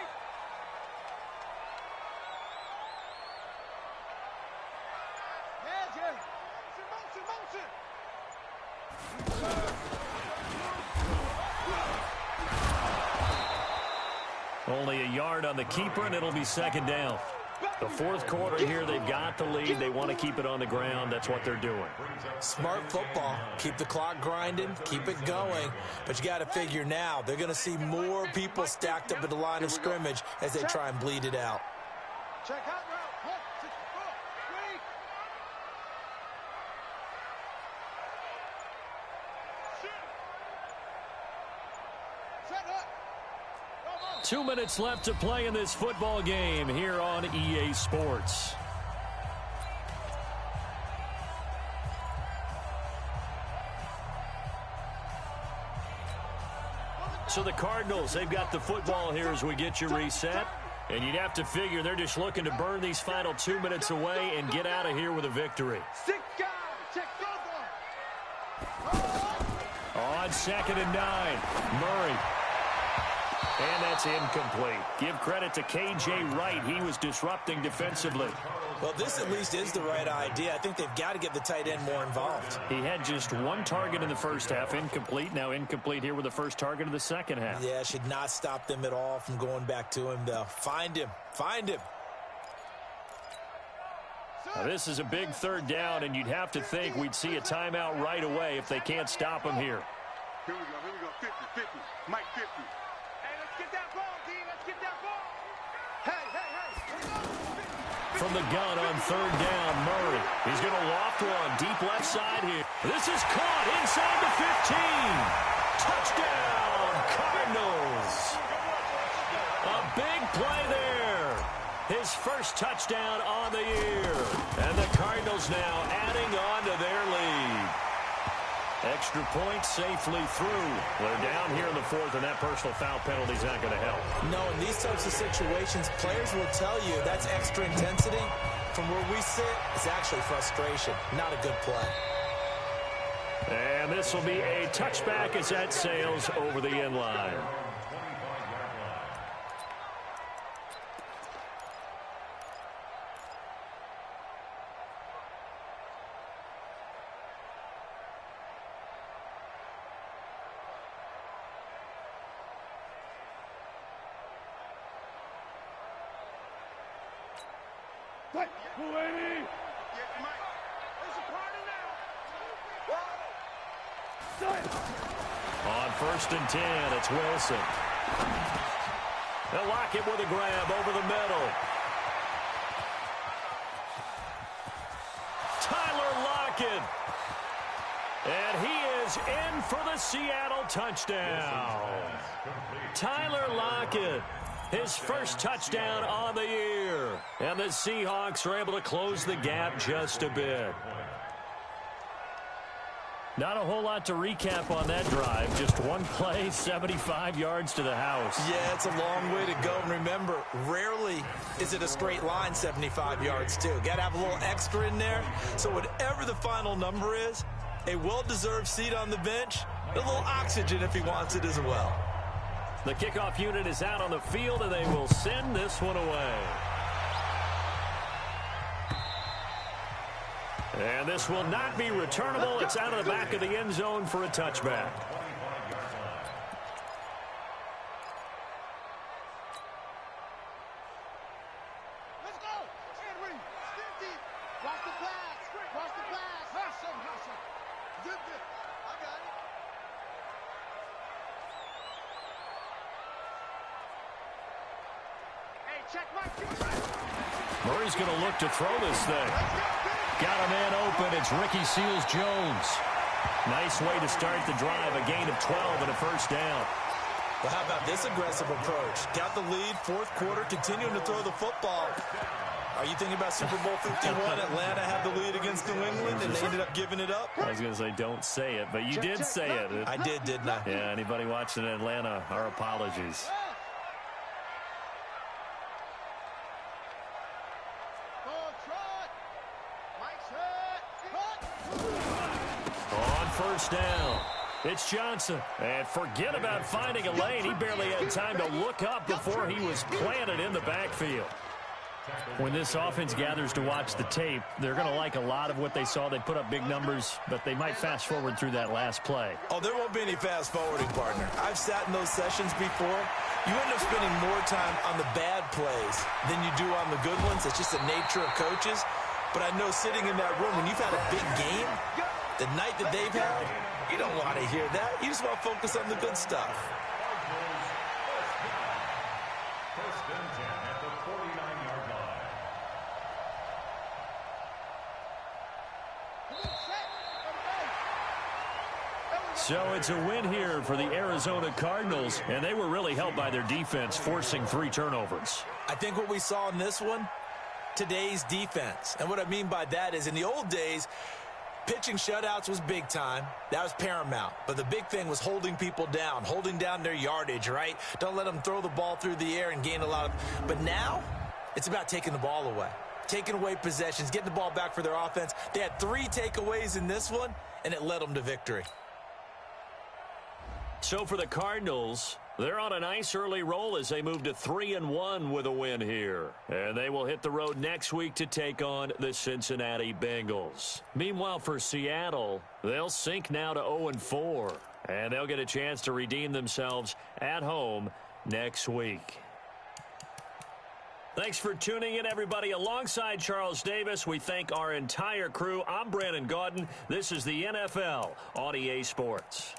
Motion. Only a yard on the keeper, and it'll be second down. The fourth quarter here, they've got the lead. They want to keep it on the ground. That's what they're doing. Smart football. Keep the clock grinding. Keep it going. But you got to figure now, they're going to see more people stacked up at the line of scrimmage as they try and bleed it out. Check out route. 1, 6, 4, 3. Set up. 2 minutes left to play in this football game here on EA Sports. So the Cardinals, they've got the football here as we get you reset. And you'd have to figure they're just looking to burn these final 2 minutes away and get out of here with a victory. 6 guys. Check On second and 9, Murray. And that's incomplete. Give credit to K.J. Wright. He was disrupting defensively. Well, this at least is the right idea. I think they've got to get the tight end more involved. He had just 1 target in the first half, incomplete. Now incomplete here with the first target of the second half. Yeah, should not stop them at all from going back to him, though. Find him. Now, this is a big third down, and you'd have to think we'd see a timeout right away if they can't stop him here. Here we go. 50. Mike 50. Hey, let's get that ball, D. Let's get that ball. Hey. From the gun on third down, Murray. He's going to loft one deep left side here. This is caught inside the 15. Touchdown, Cardinals. A big play there. His first touchdown on the year. And the Cardinals now adding on to their lead. Extra point safely through. They're down here in the fourth, and that personal foul penalty is not going to help. No, in these types of situations, players will tell you that's extra intensity. From where we sit, it's actually frustration, not a good play. And this will be a touchback as that sails over the end line. On first and 10, it's Wilson. They'll lock it with a grab over the middle. Tyler Lockett. And he is in for the Seattle touchdown. Tyler Lockett. His first touchdown on the year. And the Seahawks are able to close the gap just a bit. Not a whole lot to recap on that drive. Just one play, 75 yards to the house. Yeah, it's a long way to go. And remember, rarely is it a straight line 75 yards, too. Got to have a little extra in there. So whatever the final number is, a well-deserved seat on the bench, a little oxygen if he wants it as well. The kickoff unit is out on the field, and they will send this one away. And this will not be returnable. It's out of the back of the end zone for a touchback. Let's go. Henry, Stinky. Watch the pass. Watch the pass. Hustle. Good. I got it. Hey, check my Murray's going to look to throw this thing. Got a man open. It's Ricky Seals-Jones. Nice way to start the drive. A gain of 12 and a first down. Well, how about this aggressive approach? Got the lead, fourth quarter, continuing to throw the football. Are you thinking about Super Bowl 51? Atlanta had the lead against New England, and they ended up giving it up? I was going to say, don't say it, but you did say it. I did, didn't I? Yeah, anybody watching Atlanta, our apologies. On first down, it's Johnson. And forget about finding a lane. He barely had time to look up before he was planted in the backfield. When this offense gathers to watch the tape, they're going to like a lot of what they saw. They put up big numbers, but they might fast forward through that last play. Oh, there won't be any fast forwarding, partner. I've sat in those sessions before. You end up spending more time on the bad plays than you do on the good ones. It's just the nature of coaches. But I know sitting in that room, when you've had a big game, the night that they've had, you don't want to hear that. You just want to focus on the good stuff. First and 10 at the 49-yard line. So it's a win here for the Arizona Cardinals, and they were really helped by their defense, forcing 3 turnovers. I think what we saw in this one, today's defense. And what I mean by that is in the old days, pitching shutouts was big time. That was paramount. But the big thing was holding people down, holding down their yardage, right? Don't let them throw the ball through the air and gain a lot of... But now, it's about taking the ball away. Taking away possessions, getting the ball back for their offense. They had 3 takeaways in this one, and it led them to victory. So for the Cardinals, they're on a nice early roll as they move to 3-1 with a win here. And they will hit the road next week to take on the Cincinnati Bengals. Meanwhile, for Seattle, they'll sink now to 0-4. And they'll get a chance to redeem themselves at home next week. Thanks for tuning in, everybody. Alongside Charles Davis, we thank our entire crew. I'm Brandon Gaudin. This is the NFL on EA Sports.